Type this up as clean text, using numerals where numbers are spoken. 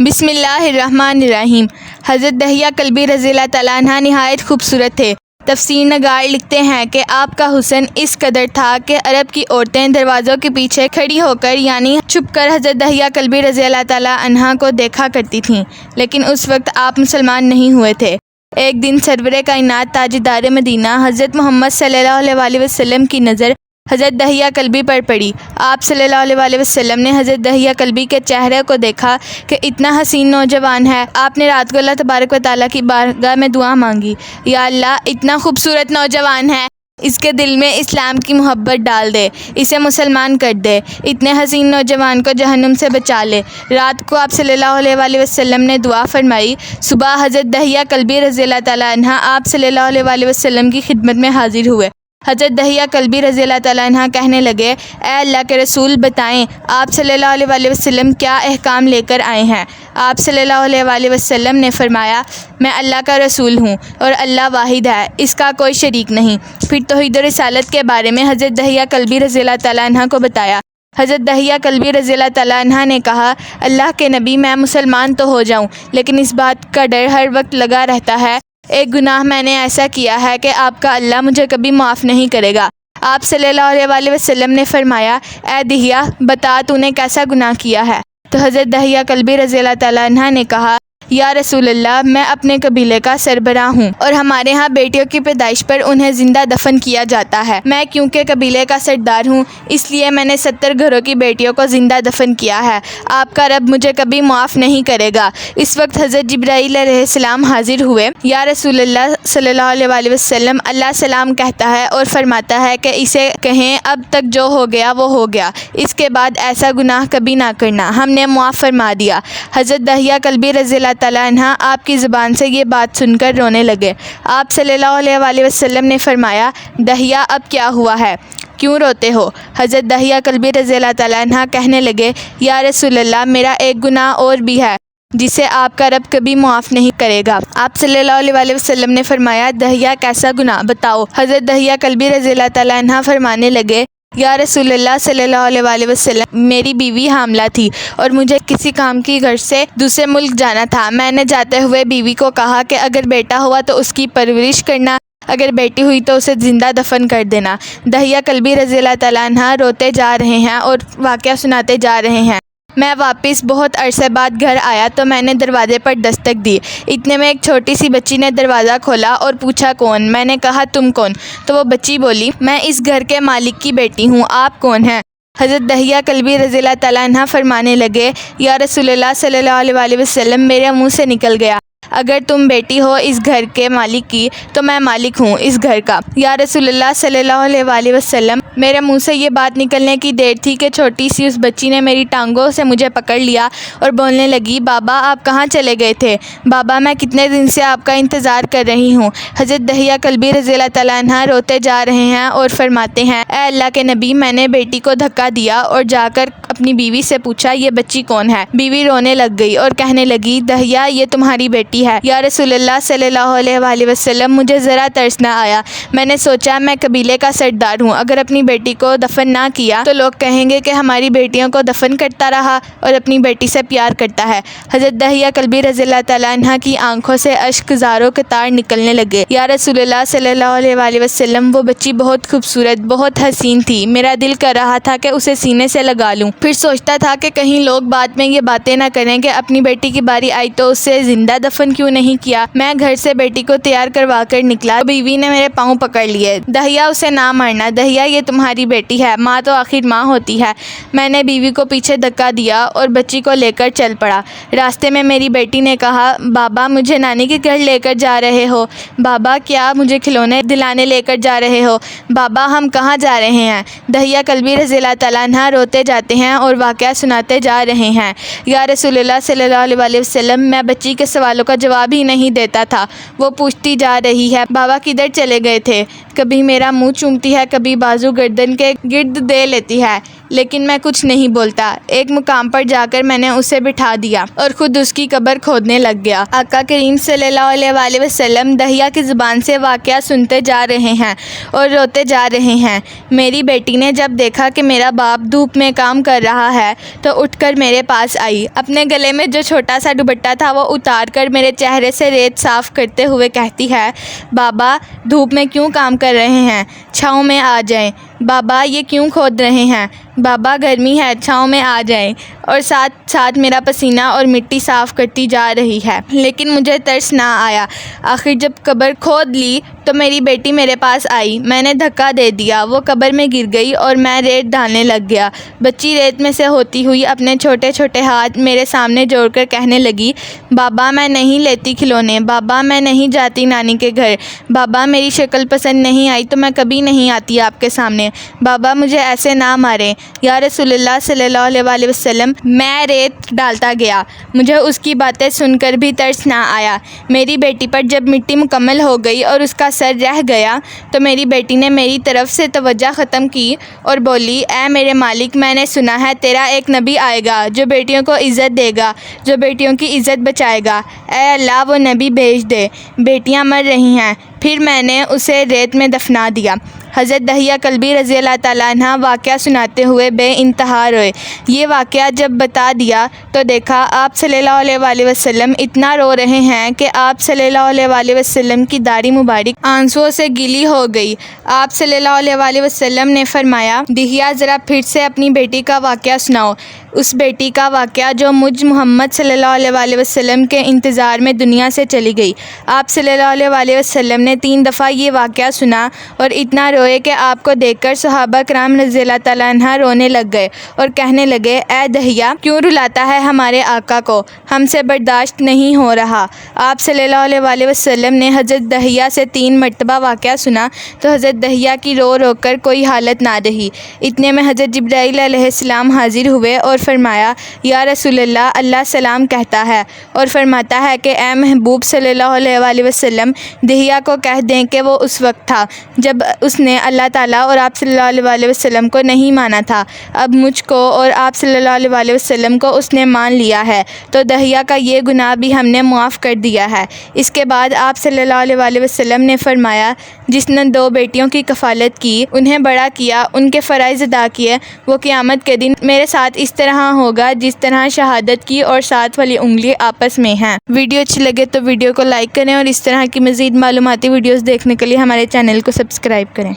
بسم اللہ الرحمن الرحیم۔ حضرت دہیہ کلبی رضی اللہ تعالیٰ عنہ نہایت خوبصورت تھے۔ تفسیر نگار لکھتے ہیں کہ آپ کا حسن اس قدر تھا کہ عرب کی عورتیں دروازوں کے پیچھے کھڑی ہو کر یعنی چھپ کر حضرت دہیہ کلبی رضی اللہ تعالیٰ عنہ کو دیکھا کرتی تھیں، لیکن اس وقت آپ مسلمان نہیں ہوئے تھے۔ ایک دن سرور کائنات تاجدار مدینہ حضرت محمد صلی اللہ علیہ وسلم کی نظر حضرت دہیہ کلبی پر پڑی۔ آپ صلی اللہ علیہ وسلم نے حضرت دہیہ کلبی کے چہرے کو دیکھا کہ اتنا حسین نوجوان ہے۔ آپ نے رات کو اللہ تبارک و تعالیٰ کی بارگاہ میں دعا مانگی، یا اللہ اتنا خوبصورت نوجوان ہے، اس کے دل میں اسلام کی محبت ڈال دے، اسے مسلمان کر دے، اتنے حسین نوجوان کو جہنم سے بچا لے۔ رات کو آپ صلی اللہ علیہ وسلم نے دعا فرمائی۔ صبح حضرت دہیہ کلبی رضی اللہ تعالیٰ عنہ آپ صلی اللہ علیہ وسلم کی خدمت میں حاضر ہوئے۔ حضرت دہیہ کلبی رضی اللہ تعالیٰ عنہ کہنے لگے، اے اللہ کے رسول، بتائیں آپ صلی اللہ علیہ وسلم کیا احکام لے کر آئے ہیں؟ آپ صلی اللہ علیہ وسلم نے فرمایا، میں اللہ کا رسول ہوں اور اللہ واحد ہے، اس کا کوئی شریک نہیں۔ پھر توحید و رسالت کے بارے میں حضرت دہیہ کلبی رضی اللہ تعالیٰ عنہ کو بتایا۔ حضرت دہیہ کلبی رضی اللہ تعالیٰ عنہ نے کہا، اللہ کے نبی، میں مسلمان تو ہو جاؤں، لیکن اس بات کا ڈر ہر وقت لگا رہتا ہے، ایک گناہ میں نے ایسا کیا ہے کہ آپ کا اللہ مجھے کبھی معاف نہیں کرے گا۔ آپ صلی اللہ علیہ وسلم نے فرمایا، اے دہیہ، بتا تو نے کیسا گناہ کیا ہے؟ تو حضرت دہیہ کلبی رضی اللہ تعالیٰ عنہ نے کہا، یا رسول اللہ، میں اپنے قبیلے کا سربراہ ہوں اور ہمارے ہاں بیٹیوں کی پیدائش پر انہیں زندہ دفن کیا جاتا ہے۔ میں کیونکہ قبیلے کا سردار ہوں، اس لیے میں نے 70 گھروں کی بیٹیوں کو زندہ دفن کیا ہے۔ آپ کا رب مجھے کبھی معاف نہیں کرے گا۔ اس وقت حضرت جبرائیل علیہ السلام حاضر ہوئے۔ یا رسول اللہ صلی اللہ علیہ وسلم، اللہ سلام کہتا ہے اور فرماتا ہے کہ اسے کہیں اب تک جو ہو گیا وہ ہو گیا، اس کے بعد ایسا گناہ کبھی نہ کرنا، ہم نے معاف فرما دیا۔ حضرت دہیہ کلبی رضی اللہ تعالیٰ عنہ آپ کی زبان سے یہ بات سن کر رونے لگے۔ آپ صلی اللہ علیہ وسلم نے فرمایا، دہیہ اب کیا ہوا ہے، کیوں روتے ہو؟ حضرت دہیہ کلبی رضی اللہ تعالیٰ عنہ کہنے لگے، یا رسول اللہ، میرا ایک گناہ اور بھی ہے جسے آپ کا رب کبھی معاف نہیں کرے گا۔ آپ صلی اللہ علیہ وسلم نے فرمایا، دہیہ کیسا گناہ، بتاؤ۔ حضرت دہیہ کلبی رضی اللہ تعالیٰ عنہ فرمانے لگے، یا رسول اللہ صلی اللہ علیہ وسلم، میری بیوی حاملہ تھی اور مجھے کسی کام کی غرض سے دوسرے ملک جانا تھا۔ میں نے جاتے ہوئے بیوی کو کہا کہ اگر بیٹا ہوا تو اس کی پرورش کرنا، اگر بیٹی ہوئی تو اسے زندہ دفن کر دینا۔ دہیہ کلبی رضی اللہ تعالیٰ عنہ روتے جا رہے ہیں اور واقعہ سناتے جا رہے ہیں۔ میں واپس بہت عرصے بعد گھر آیا تو میں نے دروازے پر دستک دی۔ اتنے میں ایک چھوٹی سی بچی نے دروازہ کھولا اور پوچھا، کون؟ میں نے کہا، تم کون؟ تو وہ بچی بولی، میں اس گھر کے مالک کی بیٹی ہوں، آپ کون ہیں؟ حضرت دہیہ کلبی رضی اللہ تعالیٰ عنہ فرمانے لگے، یا رسول اللہ صلی اللہ علیہ وسلم، میرے منہ سے نکل گیا، اگر تم بیٹی ہو اس گھر کے مالک کی تو میں مالک ہوں اس گھر کا۔ یا رسول اللہ صلی اللہ علیہ وسلم، میرے منہ سے یہ بات نکلنے کی دیر تھی کہ چھوٹی سی اس بچی نے میری ٹانگوں سے مجھے پکڑ لیا اور بولنے لگی، بابا آپ کہاں چلے گئے تھے؟ بابا میں کتنے دن سے آپ کا انتظار کر رہی ہوں۔ حضرت دہیہ کلبی رضی اللہ تعالیٰ عنہ روتے جا رہے ہیں اور فرماتے ہیں، اے اللہ کے نبی، میں نے بیٹی کو دھکا دیا اور جا کر اپنی بیوی سے پوچھا، یہ بچی کون ہے؟ بیوی رونے لگ گئی اور کہنے لگی، دہیہ یہ تمہاری بیٹی ہے۔ یا رسول اللہ صلی اللہ علیہ وسلم، مجھے ذرا ترس نہ آیا، میں نے سوچا میں قبیلے کا سردار ہوں، اگر اپنی بیٹی کو دفن نہ کیا تو لوگ کہیں گے کہ ہماری بیٹیوں کو دفن کرتا رہا اور اپنی بیٹی سے پیار کرتا ہے۔ حضرت دہیہ کلبی رضی اللہ تعالیٰ عنہ کی آنکھوں سے اشک زاروں کے تار نکلنے لگے۔ یا رسول اللہ صلی اللہ علیہ وسلم، وہ بچی بہت خوبصورت، بہت حسین تھی، میرا دل کر رہا تھا کہ اسے سینے سے لگا لوں، پھر سوچتا تھا کہ کہیں لوگ بعد میں یہ باتیں نہ کریں کہ اپنی بیٹی کی باری آئی تو اسے زندہ دفن کیوں نہیں کیا۔ میں گھر سے بیٹی کو تیار کروا کر نکلا، بیوی نے میرے پاؤں پکڑ لیے، دہیہ اسے نہ مارنا، دہیہ یہ تمہاری بیٹی ہے، ماں تو آخر ماں ہوتی ہے۔ میں نے بیوی کو پیچھے دھکا دیا اور بچی کو لے کر چل پڑا۔ راستے میں میری بیٹی نے کہا، بابا مجھے نانی کے گھر لے کر جا رہے ہو؟ بابا کیا مجھے کھلونے دلانے لے کر جا رہے ہو؟ بابا ہم کہاں جا رہے ہیں؟ دہیہ کلبی رضی اللہ تعالیٰ عنہ روتے جاتے ہیں اور واقعہ سناتے جا رہے ہیں۔ یا رسول اللہ صلی اللہ علیہ وسلم، میں بچی کے سوالوں کا جواب ہی نہیں دیتا تھا، وہ پوچھتی جا رہی ہے، بابا کدھر چلے گئے تھے؟ کبھی میرا منہ چومتی ہے، کبھی بازو گردن کے گرد دے لیتی ہے، لیکن میں کچھ نہیں بولتا۔ ایک مقام پر جا کر میں نے اسے بٹھا دیا اور خود اس کی قبر کھودنے لگ گیا۔ آقا کریم صلی اللہ علیہ وسلم دہیہ کی زبان سے واقعہ سنتے جا رہے ہیں اور روتے جا رہے ہیں۔ میری بیٹی نے جب دیکھا کہ میرا باپ دھوپ میں کام کر رہا ہے تو اٹھ کر میرے پاس آئی۔ اپنے گلے میں جو چھوٹا سا دوپٹہ تھا وہ اتار کر میرے چہرے سے ریت صاف کرتے ہوئے کہتی ہے، بابا دھوپ میں کیوں کام کر رہے ہیں؟ چھاؤں میں آ جائیں۔ بابا یہ کیوں کھود رہے ہیں؟ بابا گرمی ہے، چھاؤں میں آ جائیں۔ اور ساتھ ساتھ میرا پسینہ اور مٹی صاف کرتی جا رہی ہے، لیکن مجھے ترس نہ آیا۔ آخر جب قبر کھود لی تو میری بیٹی میرے پاس آئی۔ میں نے دھکا دے دیا، وہ قبر میں گر گئی اور میں ریت ڈالنے لگ گیا۔ بچی ریت میں سے ہوتی ہوئی اپنے چھوٹے چھوٹے ہاتھ میرے سامنے جوڑ کر کہنے لگی، بابا میں نہیں لیتی کھلونے، بابا میں نہیں جاتی نانی کے گھر، بابا میری شکل پسند نہیں آئی تو میں کبھی نہیں آتی آپ کے سامنے، بابا مجھے ایسے نہ ماریں۔ یا رسول اللہ صلی اللہ علیہ وسلم، میں ریت ڈالتا گیا، مجھے اس کی باتیں سن کر بھی ترس نہ آیا۔ میری بیٹی پر جب مٹی مکمل ہو گئی اور اس کا سر رہ گیا تو میری بیٹی نے میری طرف سے توجہ ختم کی اور بولی، اے میرے مالک، میں نے سنا ہے تیرا ایک نبی آئے گا جو بیٹیوں کو عزت دے گا، جو بیٹیوں کی عزت بچائے گا، اے اللہ وہ نبی بھیج دے، بیٹیاں مر رہی ہیں۔ پھر میں نے اسے ریت میں دفنا دیا۔ حضرت دہیہ کلبی رضی اللہ تعالیٰ عنہ واقعہ سناتے ہوئے بے انتہا روئے۔ یہ واقعہ جب بتا دیا تو دیکھا آپ صلی اللہ علیہ وسلم اتنا رو رہے ہیں کہ آپ صلی اللہ علیہ وسلم کی داڑھی مبارک آنسوؤں سے گیلی ہو گئی۔ آپ صلی اللہ علیہ وسلم نے فرمایا، دہیہ ذرا پھر سے اپنی بیٹی کا واقعہ سناؤ، اس بیٹی کا واقعہ جو مجھ محمد صلی اللہ علیہ وسلم کے انتظار میں دنیا سے چلی گئی۔ آپ صلی اللہ علیہ وسلم نے 3 دفعہ یہ واقعہ سنا اور اتنا روئے کہ آپ کو دیکھ کر صحابہ کرام رضی اللہ تعالیٰ عنہ رونے لگ گئے اور کہنے لگے، اے دہیہ کیوں رلاتا ہے ہمارے آقا کو، ہم سے برداشت نہیں ہو رہا۔ آپ صلی اللہ علیہ وسلم نے حضرت دہیہ سے 3 مرتبہ واقعہ سنا تو حضرت دہیہ کی رو رو کر کوئی حالت نہ رہی۔ اتنے میں حضرت جبرائیل علیہ السلام حاضر ہوئے اور فرمایا، یا رسول اللہ، اللہ سلام کہتا ہے اور فرماتا ہے کہ اے محبوب صلی اللہ علیہ وسلم، دہیہ کو کہہ دیں کہ وہ اس وقت تھا جب اس نے اللہ تعالیٰ اور آپ صلی اللہ علیہ وسلم کو نہیں مانا تھا، اب مجھ کو اور آپ صلی اللہ علیہ وسلم کو اس نے مان لیا ہے تو دہیہ کا یہ گناہ بھی ہم نے معاف کر دیا ہے۔ اس کے بعد آپ صلی اللہ علیہ وسلم نے فرمایا، جس نے 2 بیٹیوں کی کفالت کی، انہیں بڑا کیا، ان کے فرائض ادا کیے، وہ قیامت کے دن میرے ساتھ اس طرح ہوگا جس طرح شہادت کی اور 7 والی انگلی آپس میں ہیں۔ ویڈیو اچھی لگے تو ویڈیو کو لائک کریں اور اس طرح کی مزید معلوماتی ویڈیوز دیکھنے کے لیے ہمارے چینل کو سبسکرائب کریں۔